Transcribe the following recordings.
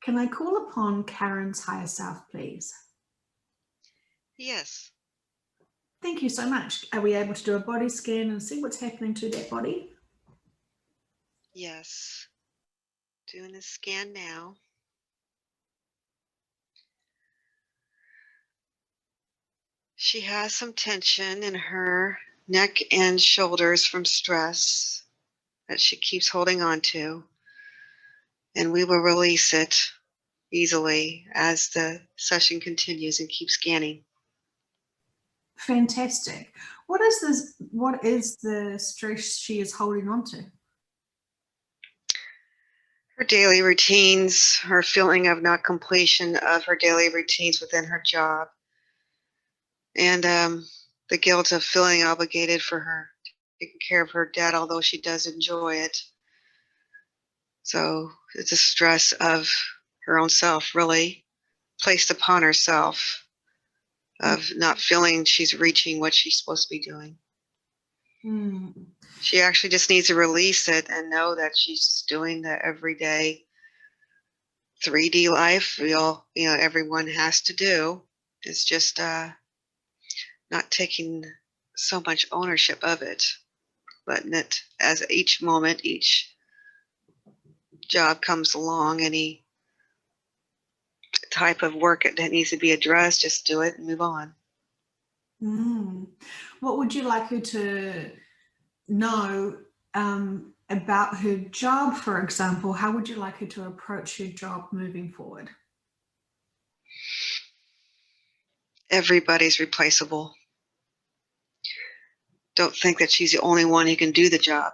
Can I call upon Karen's higher self, please? Yes. Thank you so much. Are we able to do a body scan and see what's happening to that body? Yes. Doing a scan now. She has some tension in her neck and shoulders from stress that she keeps holding on to, and we will release it easily as the session continues and keep scanning. Fantastic. What is this? What is the stress she is holding on to? Her daily routines, her feeling of not completion of her daily routines within her job, and the guilt of feeling obligated for her, taking care of her dad, although she does enjoy it. So it's a stress of her own self, really, placed upon herself, of not feeling she's reaching what she's supposed to be doing. Mm. She actually just needs to release it and know that she's doing the everyday 3D life we all, everyone has to do. It's just not taking so much ownership of it, letting it as each moment, each job comes along, any type of work that needs to be addressed, just do it and move on. Mm. What would you like her to know about her job, for example? How would you like her to approach her job moving forward? Everybody's replaceable. Don't think that she's the only one who can do the job.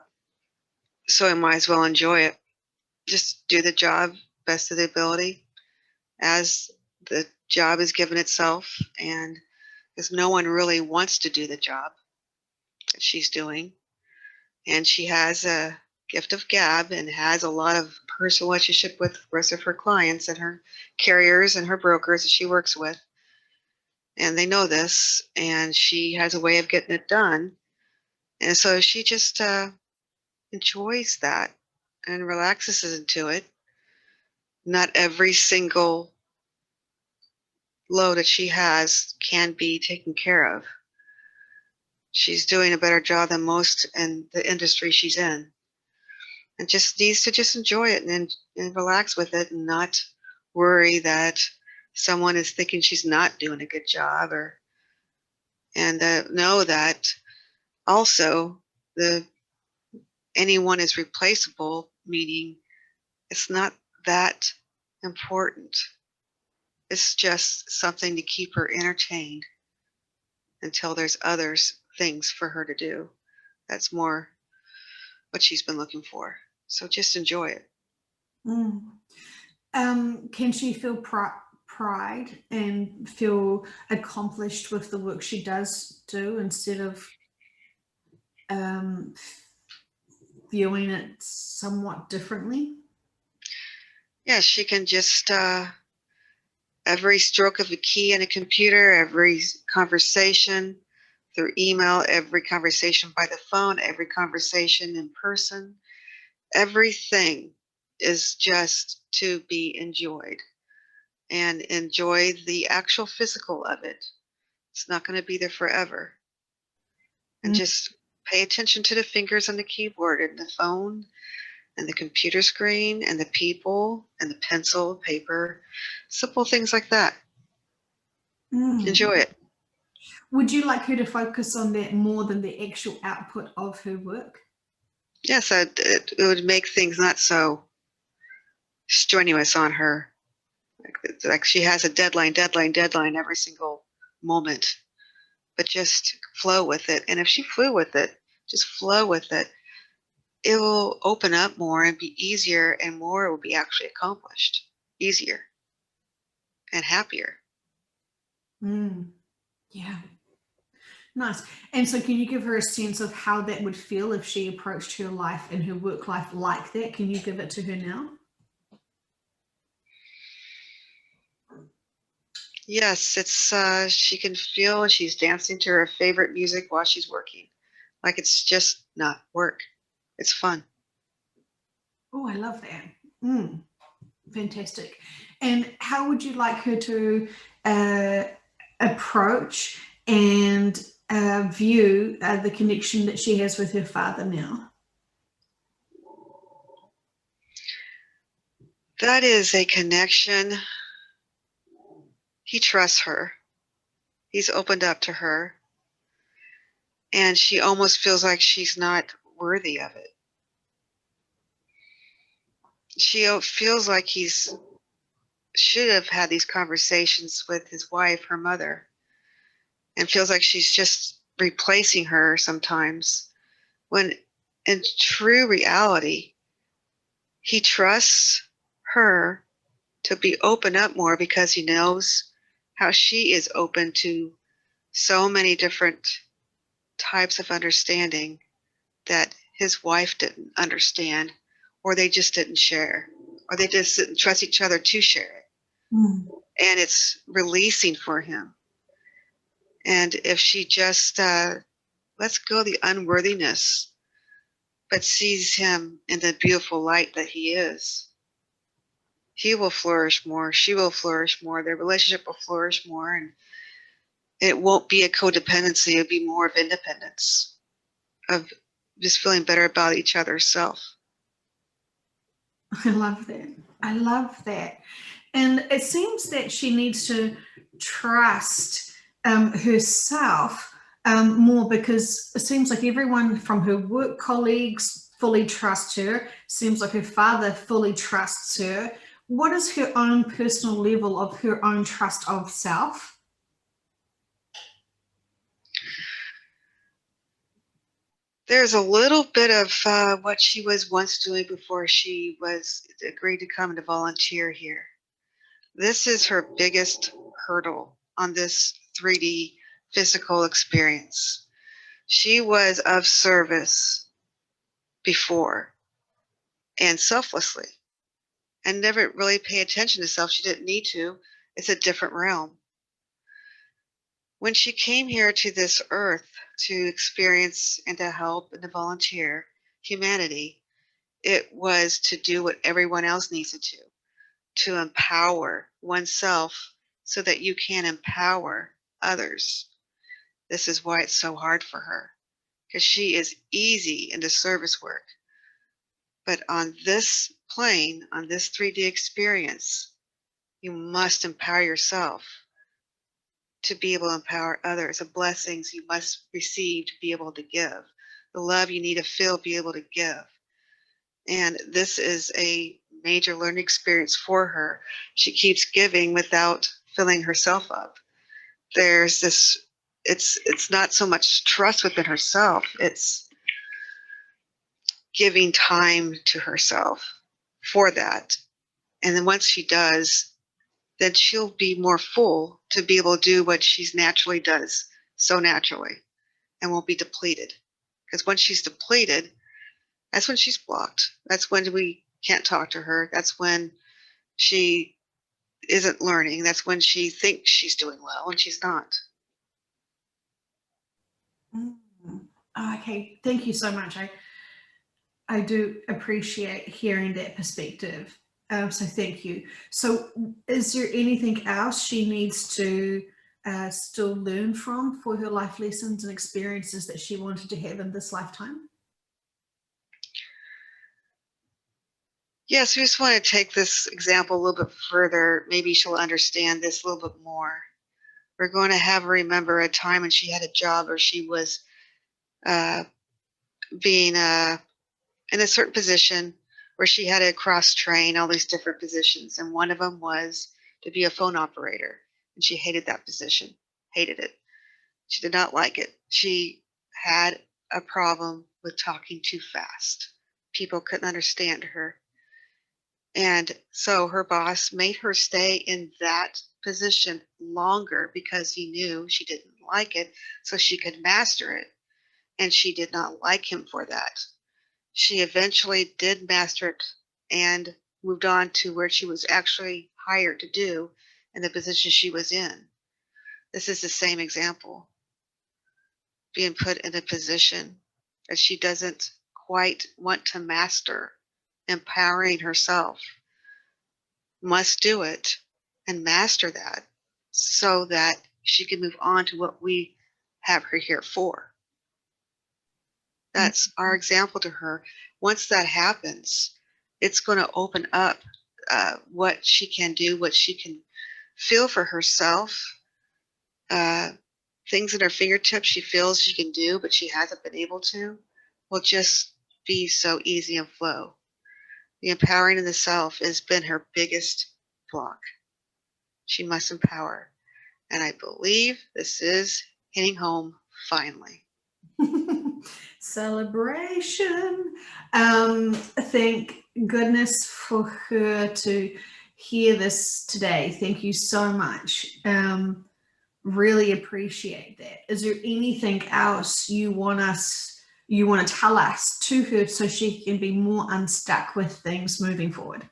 So I might as well enjoy it. Just do the job best of the ability as the job is given itself, and because no one really wants to do the job that she's doing. And she has a gift of gab and has a lot of personal relationship with the rest of her clients and her carriers and her brokers that she works with. And they know this, and she has a way of getting it done. And so she just enjoys that and relaxes into it. Not every single load that she has can be taken care of. She's doing a better job than most in the industry she's in, and just needs to just enjoy it and relax with it and not worry that someone is thinking she's not doing a good job, or and know that also the anyone is replaceable, meaning it's not that important. It's just something to keep her entertained until there's others things for her to do. That's more what she's been looking for. So just enjoy it. Mm. Can she feel pride and feel accomplished with the work she does do instead of um, viewing it somewhat differently? Yeah, she can just every stroke of a key in a computer, every conversation through email, every conversation by the phone, every conversation in person, everything is just to be enjoyed, and enjoy the actual physical of it. It's not going to be there forever. And Mm. just pay attention to the fingers on the keyboard and the phone and the computer screen and the people and the pencil, paper, simple things like that. Mm. Enjoy it. Would you like her to focus on that more than the actual output of her work? Yes, it would make things not so strenuous on her. Like she has a deadline every single moment, but just flow with it. And if she flew with it, just flow with it, it will open up more and be easier, and more will be actually accomplished easier and happier. Mm. Yeah. Nice. And so, can you give her a sense of how that would feel if she approached her life and her work life like that? Can you give it to her now? Yes, it's she can feel she's dancing to her favorite music while she's working. Like it's just not work. It's fun. Oh, I love that. Mm. Fantastic. And how would you like her to uh, approach and view the connection that she has with her father now? That is a connection. He trusts her. He's opened up to her. And she almost feels like she's not worthy of it. She feels like he's should have had these conversations with his wife, her mother, and feels like she's just replacing her sometimes, when in true reality, he trusts her to be open up more because he knows how she is open to so many different types of understanding that his wife didn't understand, or they just didn't share, or they just didn't trust each other to share it. Mm. And it's releasing for him. And if she just lets go the unworthiness, but sees him in the beautiful light that he is, he will flourish more. She will flourish more. Their relationship will flourish more. And it won't be a codependency. It'll be more of independence, of just feeling better about each other's self. I love that. I love that. And it seems that she needs to trust herself more, because it seems like everyone from her work colleagues fully trusts her. Seems like her father fully trusts her. What is her own personal level of her own trust of self? There's a little bit of what she was once doing before she was agreed to come to volunteer here. This is her biggest hurdle on this 3D physical experience. She was of service before and selflessly, and never really pay attention to self. She didn't need to. It's a different realm. When she came here to this earth to experience and to help and to volunteer humanity, it was to do what everyone else needs to empower oneself so that you can empower others. This is why it's so hard for her, because she is easy into service work. But on this plane, on this 3D experience, you must empower yourself to be able to empower others, the blessings you must receive to be able to give, the love you need to feel, be able to give. And this is a major learning experience for her. She keeps giving without filling herself up. There's this, it's not so much trust within herself, it's giving time to herself for that. And then once she does, then she'll be more full to be able to do what she's naturally does so naturally, and won't be depleted. Because once she's depleted, that's when she's blocked. That's when we can't talk to her. That's when she isn't learning. That's when she thinks she's doing well and she's not. Mm. Okay, thank you so much. I do appreciate hearing that perspective. So thank you. So is there anything else she needs to still learn from for her life lessons and experiences that she wanted to have in this lifetime? Yes, we just want to take this example a little bit further. Maybe she'll understand this a little bit more. We're going to have her remember a time when she had a job or she was uh, being in a certain position where she had to cross train all these different positions. And one of them was to be a phone operator. And she hated that position, hated it. She did not like it. She had a problem with talking too fast. People couldn't understand her. And so her boss made her stay in that position longer because he knew she didn't like it, so she could master it. And she did not like him for that. She eventually did master it and moved on to where she was actually hired to do in the position she was in. This is the same example, being put in a position that she doesn't quite want to master, empowering herself. must do it and master that so that she can move on to what we have her here for. That's our example to her. Once that happens, it's going to open up what she can do, what she can feel for herself, uh, things at her fingertips she feels she can do, but she hasn't been able to, will just be so easy and flow. The empowering of the self has been her biggest block. She must empower. And I believe this is hitting home finally. Celebration. Thank goodness for her to hear this today. Thank you so much. Really appreciate that. Is there anything else you want to tell us to her so she can be more unstuck with things moving forward?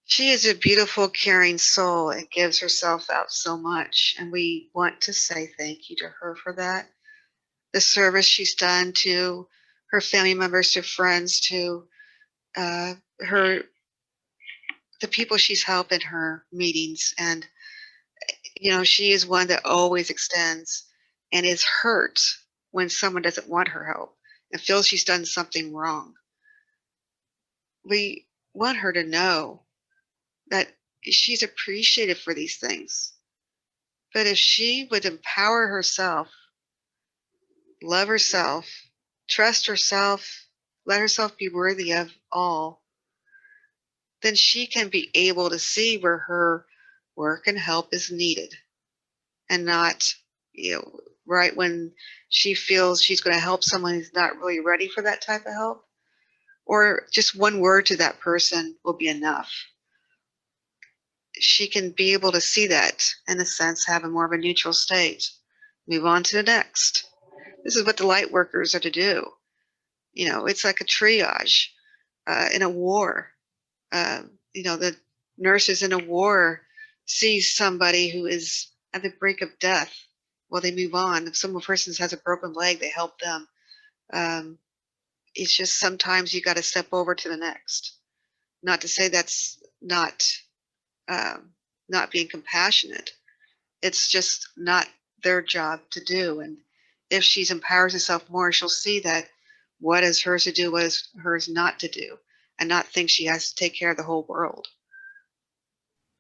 She is a beautiful, caring soul and gives herself out so much. And we want to say thank you to her for that. The service she's done to her family members, to friends, to her, the people she's helped in her meetings. And, you know, she is one that always extends and is hurt when someone doesn't want her help and feels she's done something wrong. We want her to know that she's appreciated for these things. But if she would empower herself, love herself, trust herself, let herself be worthy of all, then she can be able to see where her work and help is needed and not, right when she feels she's going to help someone who's not really ready for that type of help, or just one word to that person will be enough. She can be able to see that, in a sense, have a more of a neutral state. Move on to the next. This is what the light workers are to do. It's like a triage in a war. The nurses in a war see somebody who is at the brink of death. Well, they move on. If some person has a broken leg, they help them. It's just sometimes you got to step over to the next. Not to say that's not being compassionate. It's just not their job to do. And if she empowers herself more, she'll see that what is hers to do, what is hers not to do, and not think she has to take care of the whole world.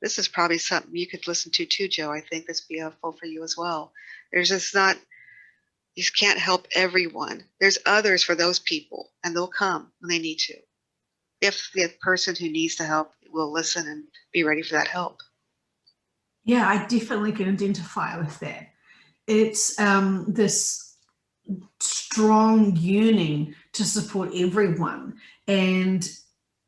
This is probably something you could listen to too, Joe. I think this would be helpful for you as well. There's just not, you can't help everyone. There's others for those people, and they'll come when they need to. If the person who needs the help will listen and be ready for that help. Yeah, I definitely can identify with that. It's this strong yearning to support everyone. And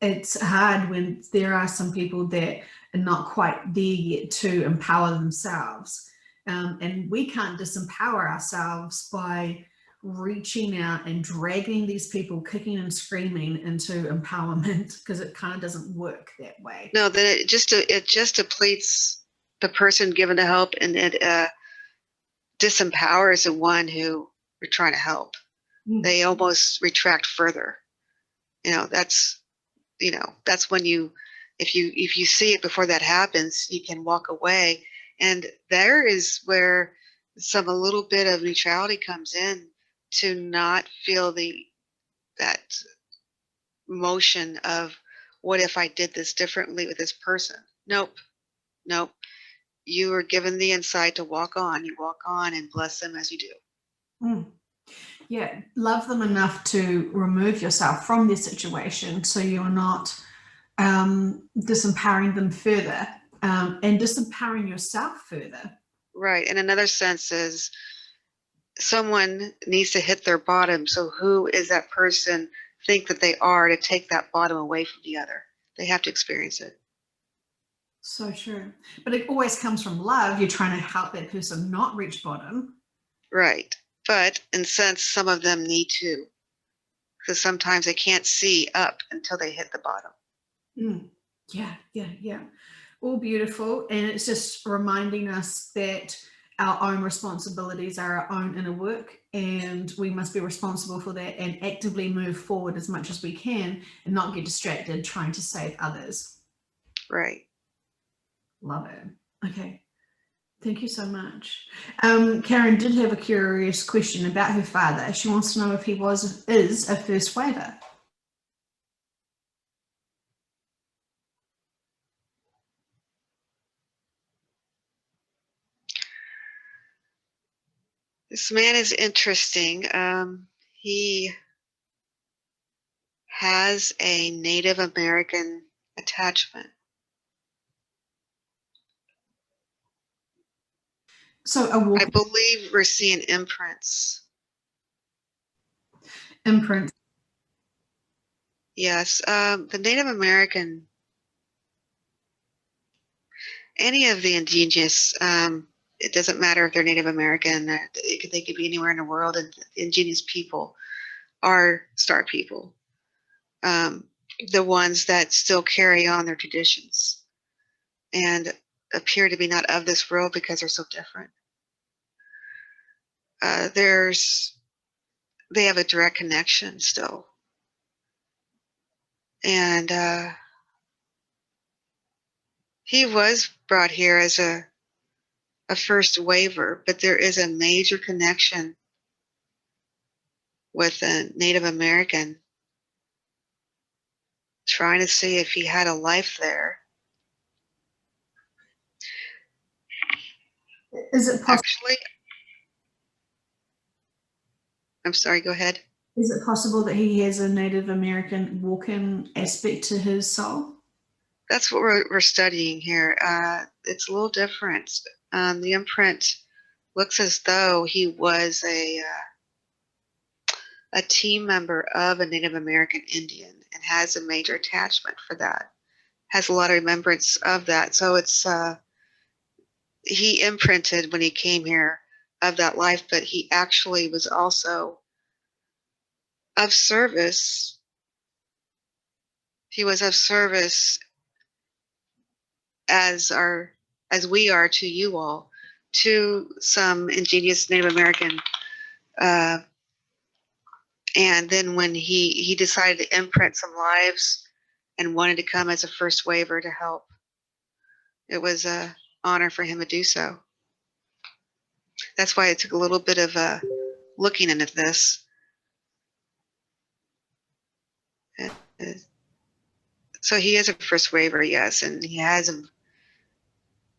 it's hard when there are some people that are not quite there yet to empower themselves. And we can't disempower ourselves by reaching out and dragging these people kicking and screaming into empowerment, because it kind of doesn't work that way. No, then it just depletes the person given the help, and it disempowers the one who we're trying to help. They almost retract further. That's when if you see it before that happens, you can walk away. And there is where a little bit of neutrality comes in, to not feel that motion of, what if I did this differently with this person? Nope. You are given the insight to walk on. You walk on and bless them as you do. Yeah, love them enough to remove yourself from their situation, so you're not disempowering them further, and disempowering yourself further. Right. And another sense is, someone needs to hit their bottom. So who is that person think that they are to take that bottom away from the other? They have to experience it. So true. But it always comes from love. You're trying to help that person not reach bottom. Right. But in a sense, some of them need to, because sometimes they can't see up until they hit the bottom. Yeah. All beautiful. And it's just reminding us that our own responsibilities are our own inner work, and we must be responsible for that and actively move forward as much as we can and not get distracted trying to save others. Right. Love it. Okay. Thank you so much. Karen did have a curious question about her father. She wants to know if he is a first waver. This man is interesting. He has a Native American attachment. So I believe we're seeing imprints. Imprint. Yes, the Native American, any of the indigenous, it doesn't matter if they're Native American, they could be anywhere in the world, and indigenous people are star people. The ones that still carry on their traditions and appear to be not of this world because they're so different. They have a direct connection still. And he was brought here as a first waver, but there is a major connection with a Native American, trying to see if he had a life there. Is it possible? Actually, I'm sorry, go ahead. Is it possible that he has a Native American walk-in aspect to his soul? That's what we're studying here. It's a little different. The imprint looks as though he was a team member of a Native American Indian and has a major attachment for that. Has a lot of remembrance of that. So it's he imprinted when he came here of that life, but he actually was also of service. He was of service as we are to you all, to some indigenous Native American. And then when he decided to imprint some lives and wanted to come as a first waver to help, it was an honor for him to do so. That's why it took a little bit of looking into this. So he is a first waver, yes, and he has a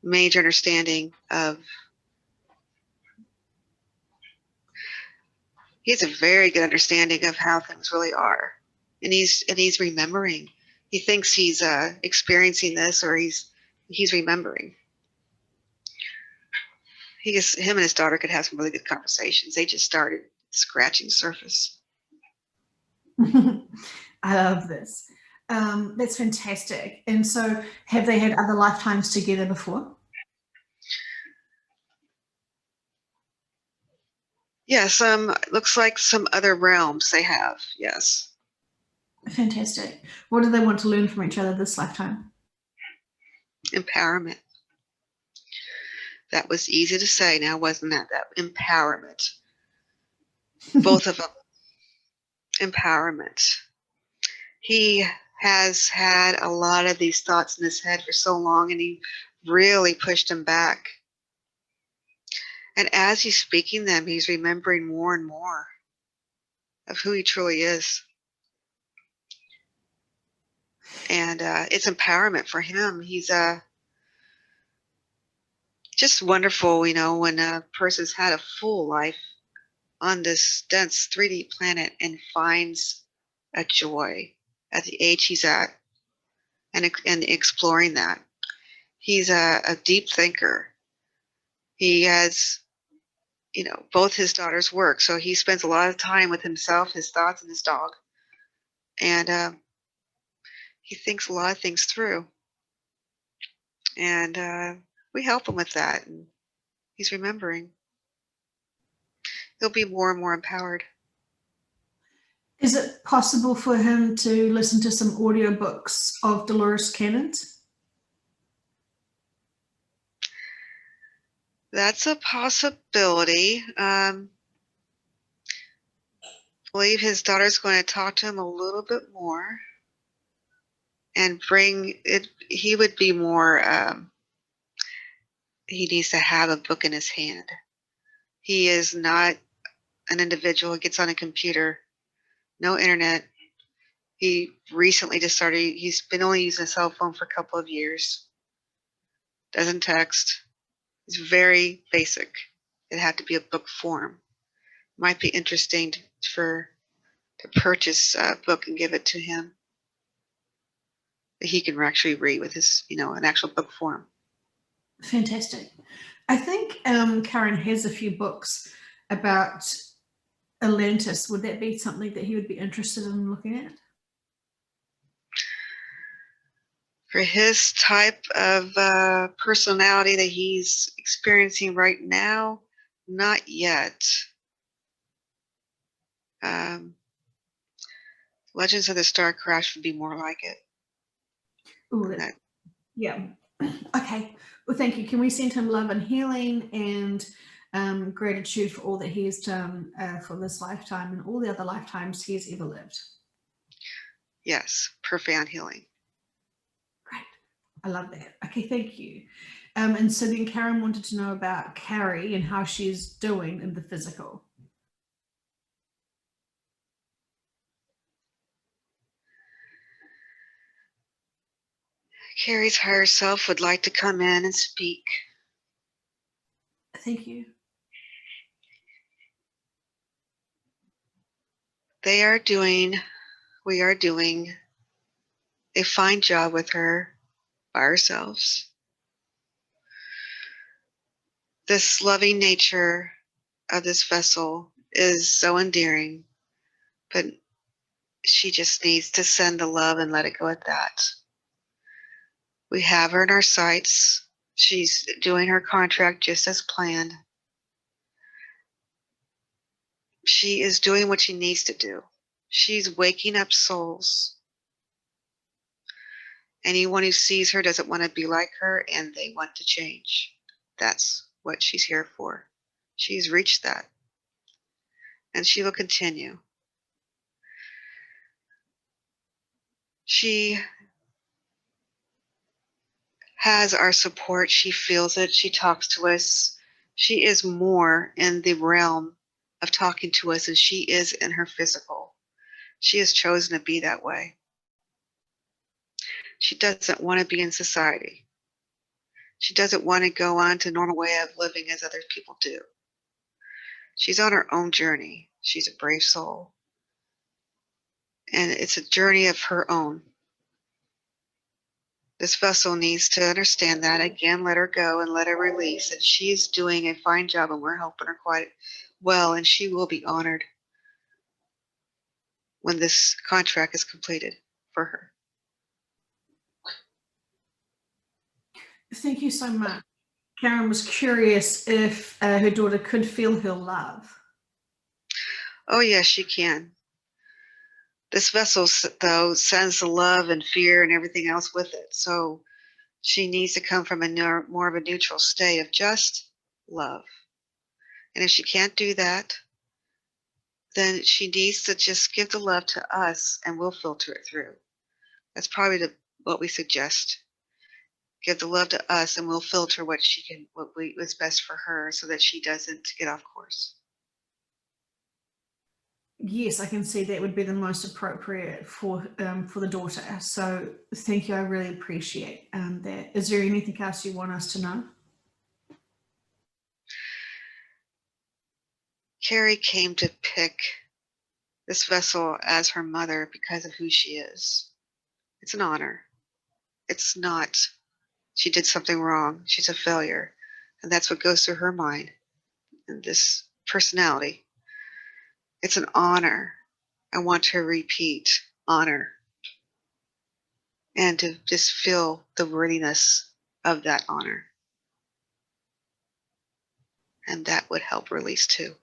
major understanding of. He has a very good understanding of how things really are, and he's remembering. He thinks he's experiencing this, or he's remembering. Him and his daughter could have some really good conversations. They just started scratching the surface. I love this. That's fantastic. And so, have they had other lifetimes together before? Yes, looks like some other realms they have, yes. Fantastic. What do they want to learn from each other this lifetime? Empowerment. That was easy to say now, wasn't that? That empowerment. Both of them. Empowerment. He has had a lot of these thoughts in his head for so long, and he really pushed them back. And as he's speaking them, he's remembering more and more of who he truly is. And it's empowerment for him. He's just wonderful, when a person's had a full life on this dense 3D planet and finds a joy at the age he's at, and exploring that. He's a deep thinker. He has, both his daughters work, so he spends a lot of time with himself, his thoughts, and his dog. And he thinks a lot of things through. And we help him with that, and he's remembering. He'll be more and more empowered. Is it possible for him to listen to some audiobooks of Dolores Cannon's? That's a possibility. I believe his daughter's going to talk to him a little bit more and bring it. He would be more, he needs to have a book in his hand. He is not an individual who gets on a computer, no internet. He recently just started, he's been only using a cell phone for a couple of years, doesn't text. It's very basic. It had to be a book form. Might be interesting to purchase a book and give it to him that he can actually read with his, an actual book form. Fantastic. I think Karen has a few books about Atlantis. Would that be something that he would be interested in looking at? For his type of personality that he's experiencing right now, not yet. Legends of the Star Crash would be more like it. Ooh, yeah. Okay. Well, thank you. Can we send him love and healing and gratitude for all that he has done for this lifetime and all the other lifetimes he has ever lived? Yes, profound healing. Great. I love that. Okay, thank you. And so then Karen wanted to know about Carrie and how she's doing in the physical. Carrie's higher self would like to come in and speak. Thank you. We are doing a fine job with her by ourselves. This loving nature of this vessel is so endearing, but she just needs to send the love and let it go at that. We have her in our sights. She's doing her contract just as planned. She is doing what she needs to do. She's waking up souls. Anyone who sees her doesn't want to be like her, and they want to change. That's what she's here for. She's reached that, and she will continue. She has our support. She feels it. She talks to us. She is more in the realm of talking to us than she is in her physical. She has chosen to be that way. She doesn't want to be in society. She doesn't want to go on to a normal way of living as other people do. She's on her own journey. She's a brave soul. And it's a journey of her own. This vessel needs to understand that. Again, let her go and let her release. And she's doing a fine job, and we're helping her quite well. And she will be honored when this contract is completed for her. Thank you so much. Karen was curious if her daughter could feel her love. Oh, yes, she can. This vessel, though, sends the love and fear and everything else with it. So she needs to come from more of a neutral state of just love. And if she can't do that, then she needs to just give the love to us, and we'll filter it through. That's probably what we suggest. Give the love to us, and we'll filter what is best for her, so that she doesn't get off course. Yes, I can see that would be the most appropriate for the daughter. So thank you. I really appreciate that. Is there anything else you want us to know? Carrie came to pick this vessel as her mother because of who she is. It's an honor. It's not she did something wrong. She's a failure. And that's what goes through her mind and this personality. It's an honor. I want to repeat honor and to just feel the worthiness of that honor. And that would help release too.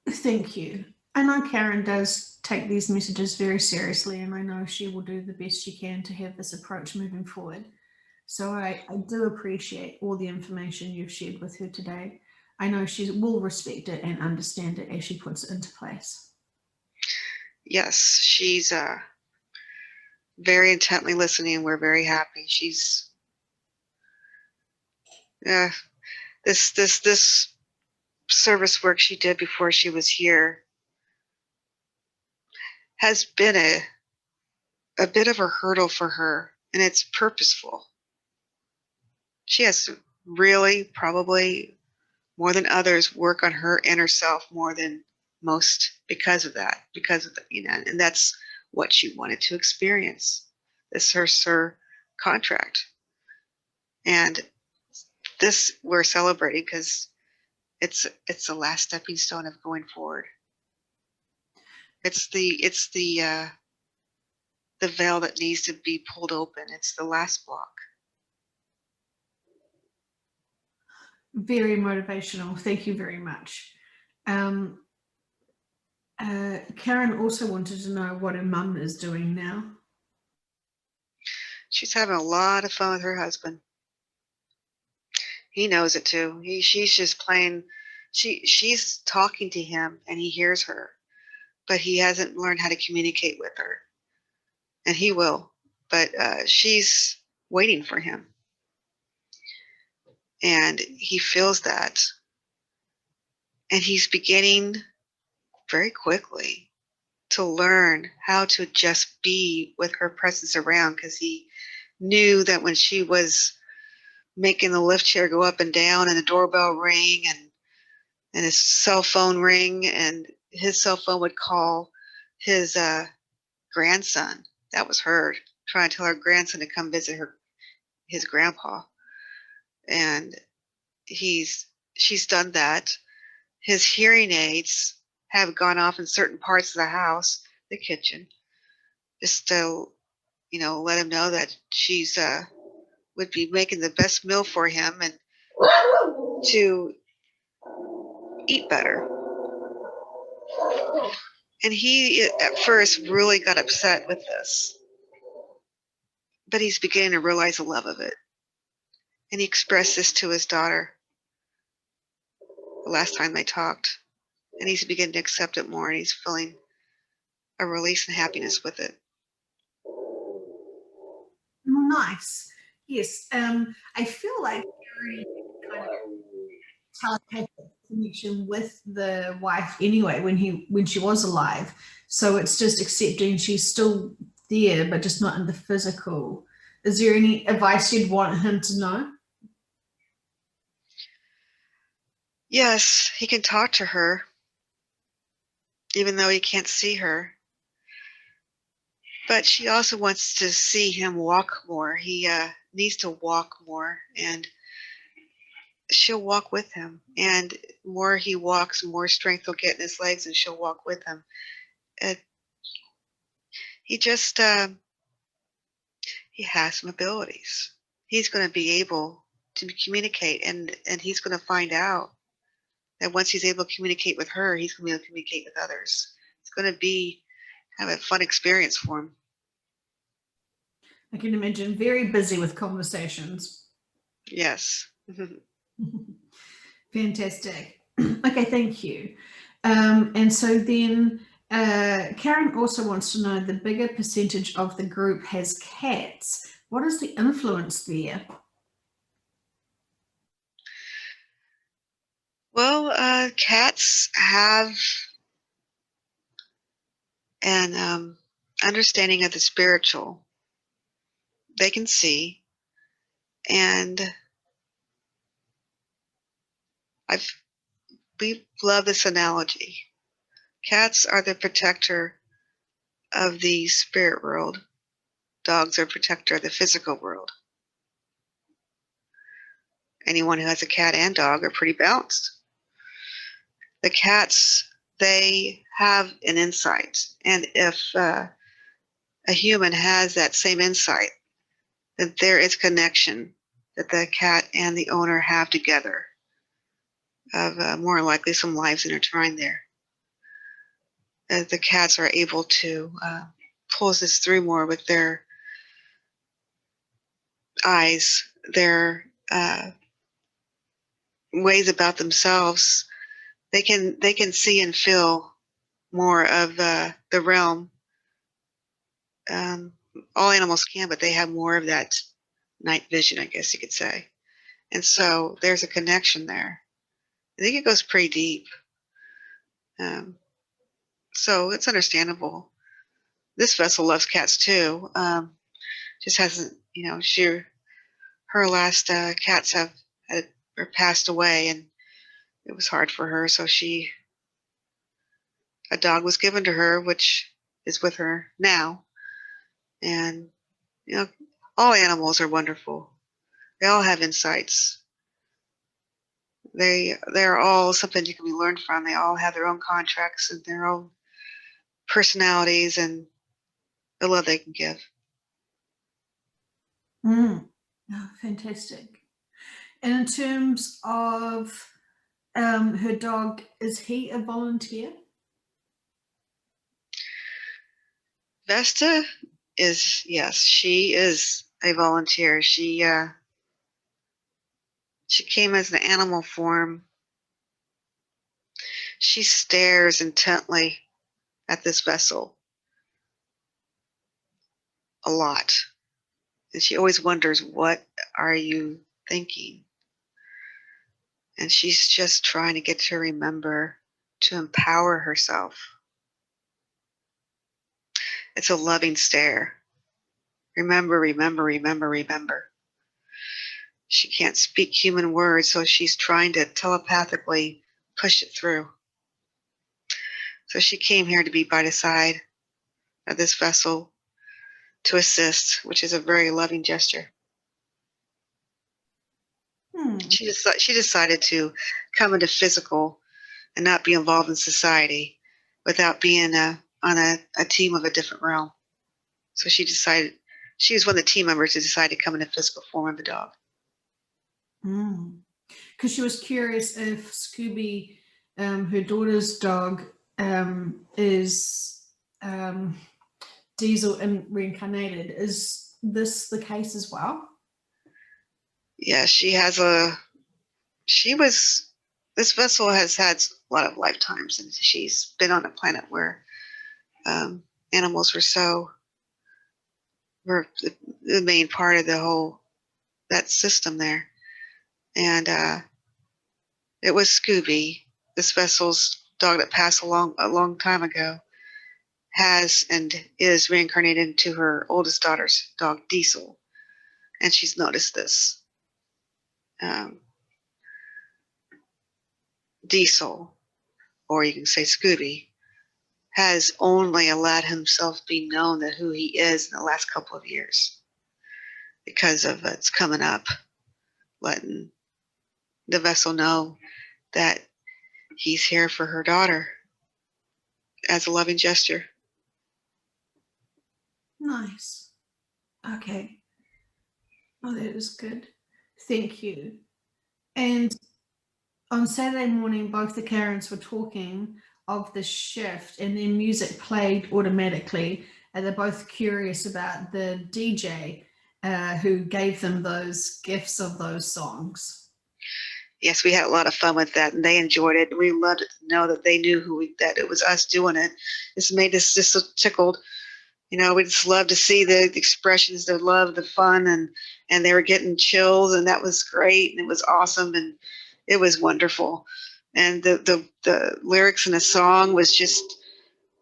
Thank you. I know Karen does take these messages very seriously, and I know she will do the best she can to have this approach moving forward. So I do appreciate all the information you've shared with her today. I know she will respect it and understand it as she puts it into place. Yes, she's very intently listening. We're very happy. She's this service work she did before she was here has been a bit of a hurdle for her, and it's purposeful. She has to really, probably more than others, work on her inner self more than most because of that, and that's what she wanted to experience. This is her contract, and this we're celebrating because it's the last stepping stone of going forward. It's the veil that needs to be pulled open. It's the last block. Very motivational. Thank you very much. Karen also wanted to know what her mum is doing now. She's having a lot of fun with her husband. He knows it too. She's just playing. She's talking to him, and he hears her, but he hasn't learned how to communicate with her, and he will. But she's waiting for him, and he feels that, and he's beginning very quickly to learn how to just be with her presence around, because he knew that when she was making the lift chair go up and down and the doorbell ring and his cell phone ring and his cell phone would call his grandson. That was her trying to tell her grandson to come visit his grandpa. And she's done that. His hearing aids have gone off in certain parts of the house, the kitchen, just to, let him know that she's would be making the best meal for him and to eat better. And he at first really got upset with this, but he's beginning to realize the love of it. And he expressed this to his daughter the last time they talked. And he's beginning to accept it more, and he's feeling a release and happiness with it. Nice. Yes. I feel like very kind of telepathic connection with the wife anyway when she was alive. So it's just accepting she's still there, but just not in the physical. Is there any advice you'd want him to know? Yes, he can talk to her, even though he can't see her. But she also wants to see him walk more. He needs to walk more, and she'll walk with him. And more he walks, more strength he'll get in his legs, and she'll walk with him. He just he has some abilities. He's going to be able to communicate, and he's going to find out that once he's able to communicate with her, he's going to be able to communicate with others. It's going to be kind of a fun experience for him. I can imagine very busy with conversations. Yes. Fantastic. Okay, thank you. And so then Karen also wants to know the bigger percentage of the group has cats. What is the influence there? Well, cats have an understanding of the spiritual. They can see, and we love this analogy. Cats are the protector of the spirit world. Dogs are protector of the physical world. Anyone who has a cat and dog are pretty balanced. The cats, they have an insight, and if a human has that same insight, that there is connection that the cat and the owner have together, of more likely some lives intertwined there. The cats are able to pull this through more with their eyes, their ways about themselves. They can see and feel more of the realm. Um, all animals can, but they have more of that night vision, I guess you could say. And so there's a connection there. I think it goes pretty deep. Um, so it's understandable. This vessel loves cats too. Just hasn't, her last cats had or passed away, and it was hard for her. So a dog was given to her, which is with her now. And you know, all animals are wonderful. They all have insights. They're all something you can be learned from. They all have their own contracts and their own personalities and the love they can give. Mm. Oh, fantastic. And in terms of her dog, is he a volunteer? Vesta is, yes, she is a volunteer. She came as an animal form. She stares intently at this vessel a lot. And she always wonders, what are you thinking? And she's just trying to get to remember to empower herself. It's a loving stare. Remember, remember, remember, remember. She can't speak human words, so she's trying to telepathically push it through. So she came here to be by the side of this vessel to assist, which is a very loving gesture. Hmm. She decided to come into physical and not be involved in society without being on a team of a different realm. So she decided she was one of the team members who decided to come in the physical form of a dog. Mm. Because she was curious if Scooby, her daughter's dog, is Diesel and reincarnated. Is this the case as well? Yeah, she was, this vessel has had a lot of lifetimes, and she's been on a planet where animals were the main part of the whole, that system there. And it was Scooby, this vessel's dog that passed a long time ago, has and is reincarnated into her oldest daughter's dog, Diesel. And she's noticed this. Um, Diesel, or you can say Scooby, has only allowed himself be known that who he is in the last couple of years because of it's coming up, letting the vessel know that he's here for her daughter as a loving gesture. Nice. Okay. Oh, that is good. Thank you. And on Saturday morning, both the Karens were talking of the shift, and their music played automatically. And they're both curious about the DJ who gave them those gifts of those songs. Yes, we had a lot of fun with that, and they enjoyed it. We loved it to know that they knew that it was us doing it. This made us just so tickled. We just love to see the expressions, the love, the fun, and they were getting chills, and that was great, and it was awesome, and it was wonderful. And the lyrics in the song was just,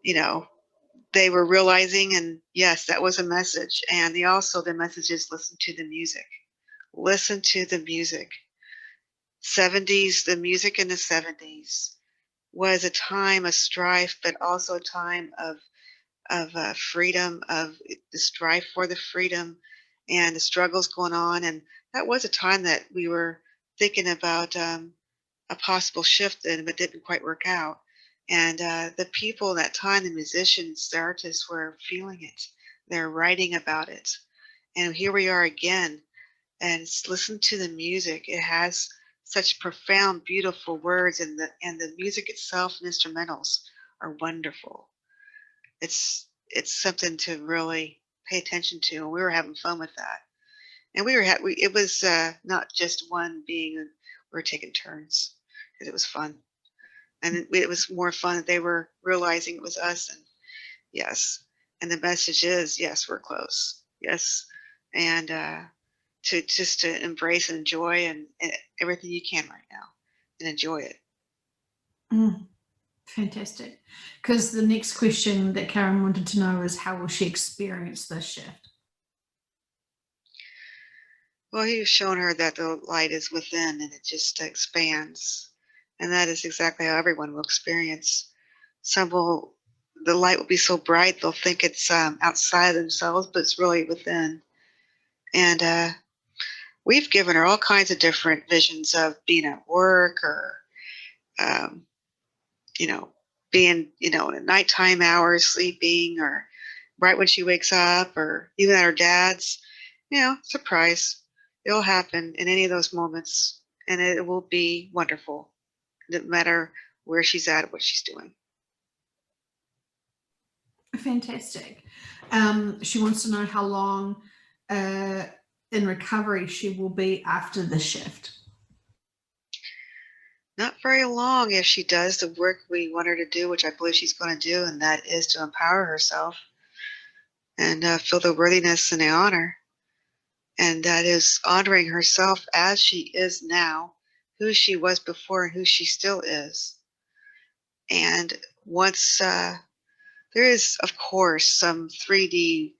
they were realizing, and yes, that was a message. And the message is listen to the music. Listen to the music. 70s, the music in the 70s was a time of strife, but also a time of freedom, of the strife for the freedom and the struggles going on. And that was a time that we were thinking about a possible shift in, but didn't quite work out. And the people in that time, the musicians, the artists, were feeling it. They're writing about it. And here we are again. And listen to the music. It has such profound, beautiful words, and the music itself and instrumentals are wonderful. It's something to really pay attention to, and we were having fun with that. And it was not just one being, we were taking turns because it was fun. And it was more fun that they were realizing it was us. And yes. And the message is, yes, we're close. Yes. And to embrace and enjoy and everything you can right now and enjoy it. Mm, fantastic. Because the next question that Karen wanted to know is how will she experience this shift? Well, he's shown her that the light is within and it just expands. And that is exactly how everyone will experience. The light will be so bright, they'll think it's outside themselves, but it's really within. And we've given her all kinds of different visions of being at work or, um, you know, being, in the nighttime hours, sleeping, or right when she wakes up, or even at her dad's, surprise. It'll happen in any of those moments, and it will be wonderful, no matter where she's at, what she's doing. Fantastic. She wants to know how long in recovery she will be after the shift. Not very long if she does the work we want her to do, which I believe she's going to do, and that is to empower herself and feel the worthiness and the honor. And that is honoring herself as she is now, who she was before, and who she still is. And once there is, of course, some 3D,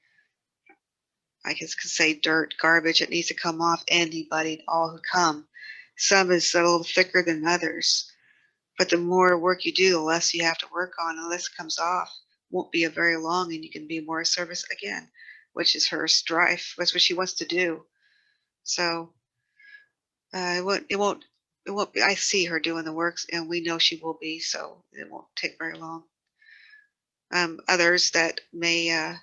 I guess could say dirt, garbage that needs to come off anybody and all who come. Some is a little thicker than others. But the more work you do, the less you have to work on, the less comes off. Won't be a very long, and you can be more of service again, which is her strife. That's what she wants to do. So it won't be, I see her doing the works, and we know she will be, so it won't take very long. Others that may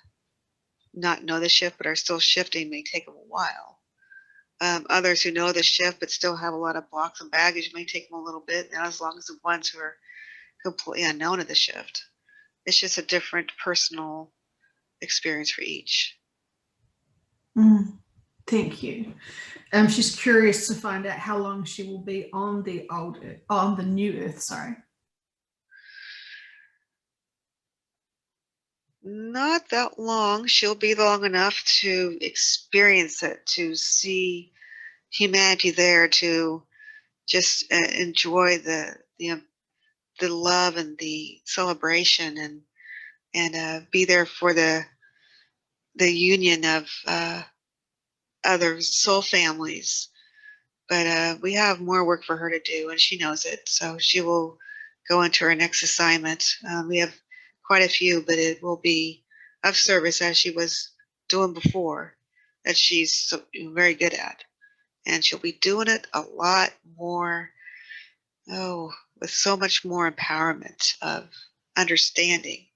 not know the shift but are still shifting may take them a while. Others who know the shift but still have a lot of blocks and baggage may take them a little bit, not as long as the ones who are completely unknown of the shift. It's just a different personal experience for each. Thank you. She's curious to find out how long she will be on the on the new Earth. Sorry. Not that long. She'll be long enough to experience it, to see humanity there, to just enjoy the love and the celebration, and be there for the union of other soul families. But we have more work for her to do, and she knows it. So she will go into her next assignment. We have quite a few, but it will be of service as she was doing before, that she's very good at. And she'll be doing it a lot more, with so much more empowerment of understanding.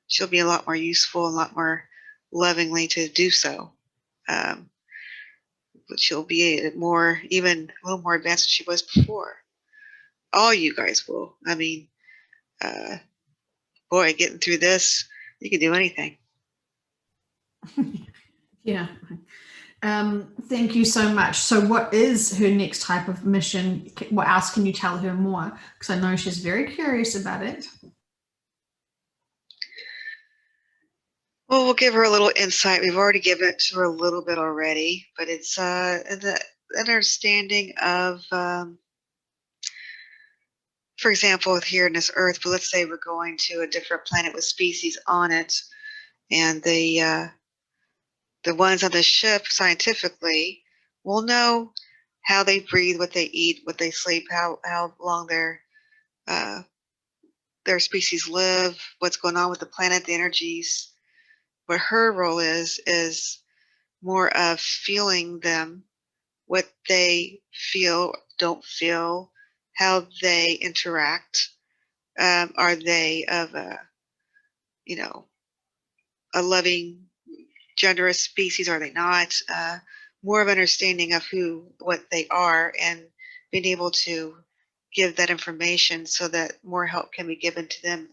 She'll be a lot more useful and a lot more lovingly to do so. Um, but she'll be more, even a little more advanced than she was before. All you guys will. I mean, uh, boy, getting through this, you can do anything. Yeah. Thank you so much. So, what is her next type of mission? What else can you tell her more? Because I know she's very curious about it. Well, we'll give her a little insight. We've already given it to her a little bit already, but it's the understanding of, for example, here in this Earth. But let's say we're going to a different planet with species on it, and the ones on the ship scientifically will know how they breathe, what they eat, what they sleep, how long their species live, what's going on with the planet, the energies. What her role is more of feeling them, what they feel, don't feel, how they interact. Are they of a loving, generous species? Are they not? More of understanding of what they are, and being able to give that information so that more help can be given to them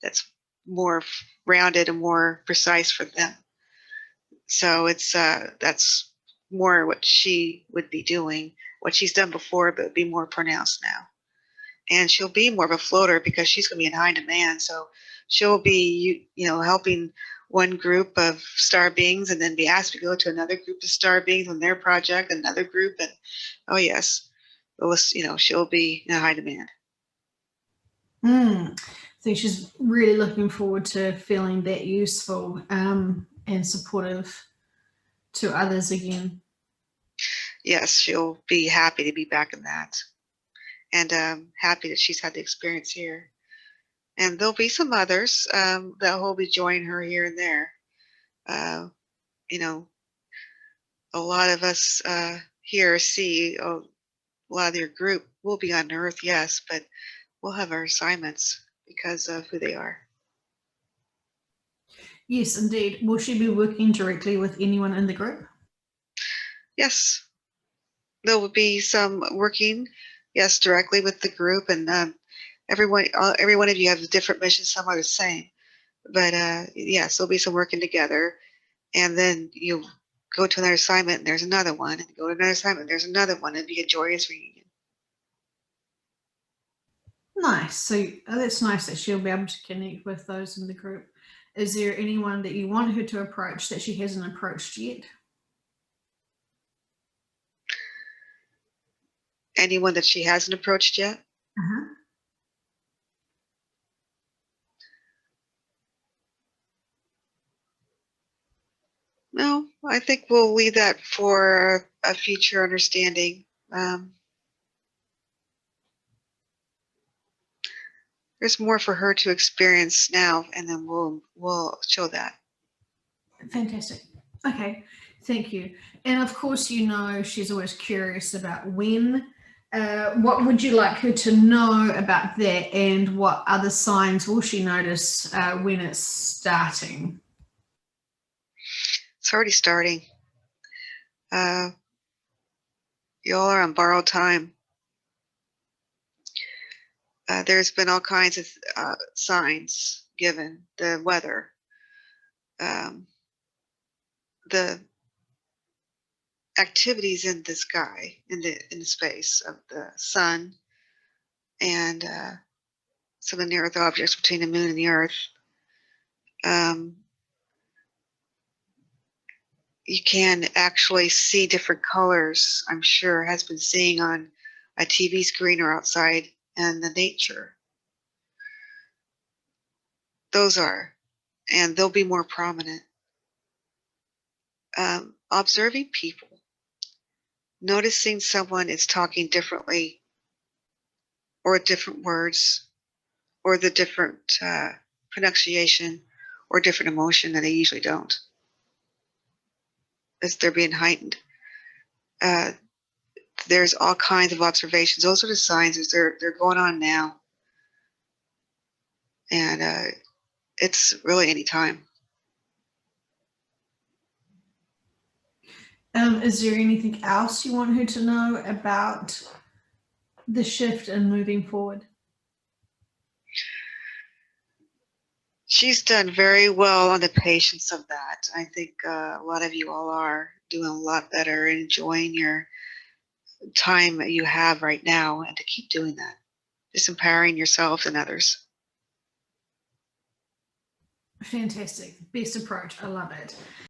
that's more rounded and more precise for them. So it's that's more what she would be doing, what she's done before, but be more pronounced now. And she'll be more of a floater because she's going to be in high demand. So she'll be, helping one group of star beings and then be asked to go to another group of star beings on their project, another group. And oh, yes, it was, she'll be in high demand. I think she's really looking forward to feeling that useful and supportive to others again. Yes, she'll be happy to be back in that, and happy that she's had the experience here. And there'll be some others that will be joining her here and there. You know, a lot of us here see a lot of your group will be on Earth, yes, but we'll have our assignments because of who they are. Yes, indeed. Will she be working directly with anyone in the group? Yes, there will be some working, yes, directly with the group, and every one of you have different missions. Some are the same, but yes, there'll be some working together, and then you go to another assignment, and there's another one, and go to another assignment, there's another one. It'd be a joyous reunion. Nice. So that's nice that she'll be able to connect with those in the group. Is there anyone that you want her to approach that she hasn't approached yet? Anyone that she hasn't approached yet? Uh-huh. No, I think we'll leave that for a future understanding. There's more for her to experience now, and then we'll show that. Fantastic. Okay, thank you. And of course, she's always curious about when. What would you like her to know about that, and what other signs will she notice when it's starting? It's already starting. Y'all are on borrowed time. There's been all kinds of signs given. The weather, the activities in the sky, in the space of the sun, and some of the near-Earth objects between the moon and the Earth. You can actually see different colors, I'm sure, has been seeing on a TV screen or outside in the nature. Those are, and they'll be more prominent. Observing people, noticing someone is talking differently, or different words, or the different pronunciation, or different emotion that they usually don't, as they're being heightened. There's all kinds of observations. Those are the signs as they're going on now, and it's really any time. Is there anything else you want her to know about the shift and moving forward? She's done very well on the patience of that. I think a lot of you all are doing a lot better, enjoying your time that you have right now, and to keep doing that, just empowering yourself and others. Fantastic. Best approach. I love it.